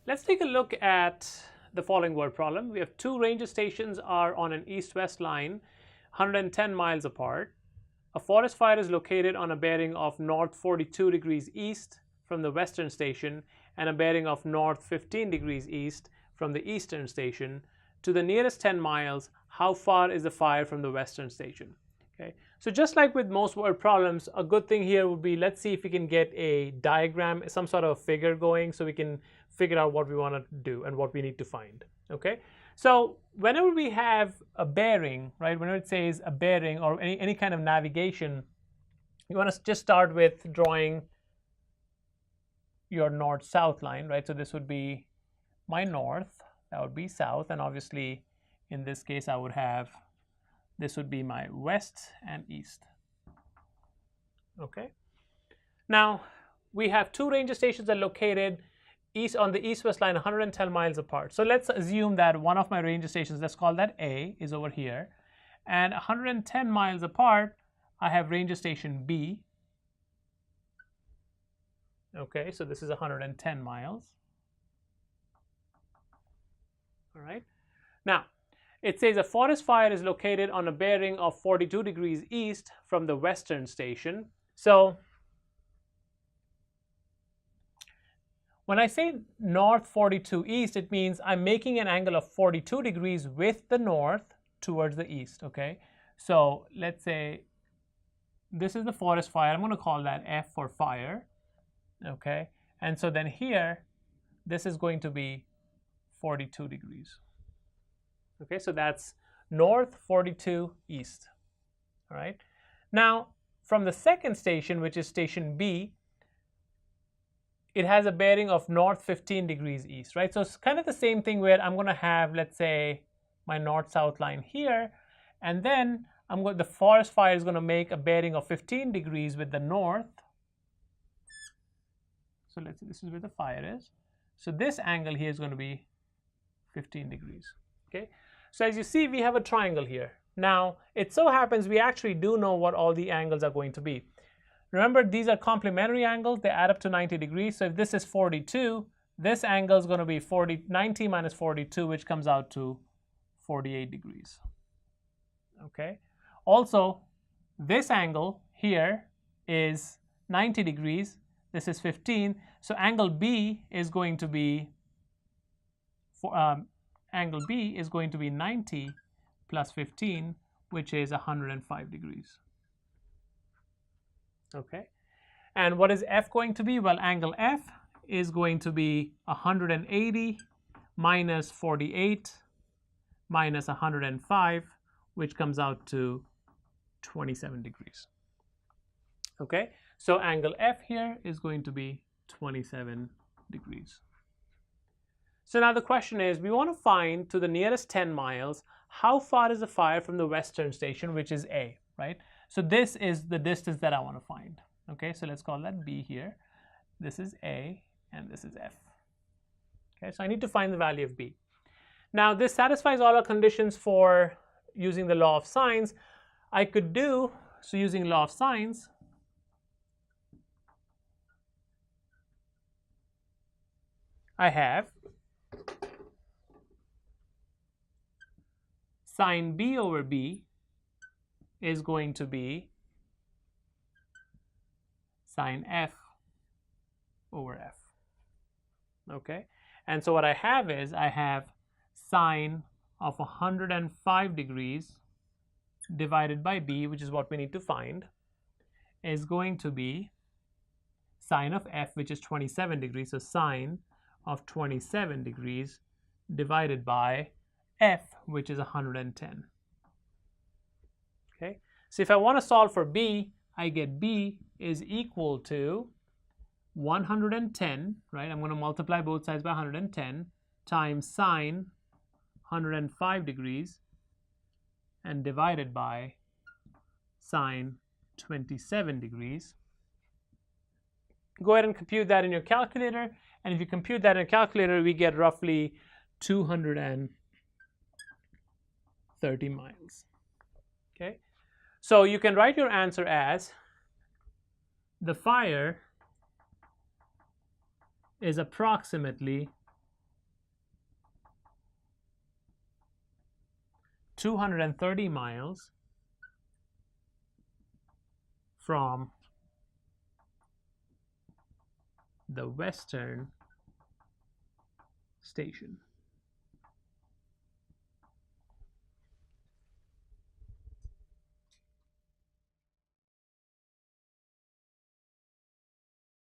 Let's take a look at the following word problem. We have two ranger stations are on an east-west line, 110 miles apart. A forest fire is located on a bearing of north 42 degrees east from the western station and a bearing of north 15 degrees east from the eastern station. To the nearest 10 miles, how far is the fire from the western station? Okay, so just like with most word problems, a good thing here would be, let's see if we can get a diagram, some sort of figure going so we can figure out what we want to do and what we need to find. Okay, so whenever we have a bearing, right, whenever it says a bearing or any kind of navigation, you want to just start with drawing your north-south line, right? So this would be my north, that would be south, and obviously in this case I would have, this would be my west and east. Okay, now we have two ranger stations that are located east on the east-west line, 110 miles apart. So let's assume that one of my ranger stations, let's call that A, is over here, and 110 miles apart I have ranger station B. Okay, so this is 110 miles. All right, now it says a forest fire is located on a bearing of 42 degrees east from the western station. So when I say north 42 east, it means I'm making an angle of 42 degrees with the north towards the east. Okay, so let's say this is the forest fire. I'm going to call that F for fire. Okay, and so then here, this is going to be 42 degrees. Okay, so that's north 42 east. All right, now from the second station, which is station B, it has a bearing of north 15 degrees east, right? So it's kind of the same thing where I'm going to have, let's say, my north-south line here, and then the forest fire is going to make a bearing of 15 degrees with the north. So let's say this is where the fire is. So this angle here is going to be 15 degrees. Okay, so as you see, we have a triangle here. Now it so happens we actually do know what all the angles are going to be. Remember, these are complementary angles, they add up to 90 degrees. So if this is 42, this angle is going to be 90 minus 42, which comes out to 48 degrees. Okay, also this angle here is 90 degrees, this is 15, so angle B is going to be angle B is going to be 90 plus 15, which is 105 degrees. Okay, and what is F going to be? Well, angle F is going to be 180 minus 48 minus 105, which comes out to 27 degrees. Okay, so angle F here is going to be 27 degrees. So now the question is, we want to find to the nearest 10 miles, how far is the fire from the western station, which is A, right? So this is the distance that I want to find. Okay, so let's call that B here. This is A and this is F. Okay, so I need to find the value of B. Now this satisfies all our conditions for using the law of sines. I could do, so using law of sines, I have sine B over B is going to be sine F over F. Okay, and so what I have is I have sine of 105 degrees divided by B, which is what we need to find, is going to be sine of F, which is 27 degrees. So sine of 27 degrees divided by F, which is 110. Okay, so if I want to solve for B, I get B is equal to 110, right? I'm going to multiply both sides by 110 times sine 105 degrees and divided by sine 27 degrees. Go ahead and compute that in your calculator, and if you compute that in a calculator, we get roughly 230 miles. Okay, so you can write your answer as the fire is approximately 230 miles from the Western Station.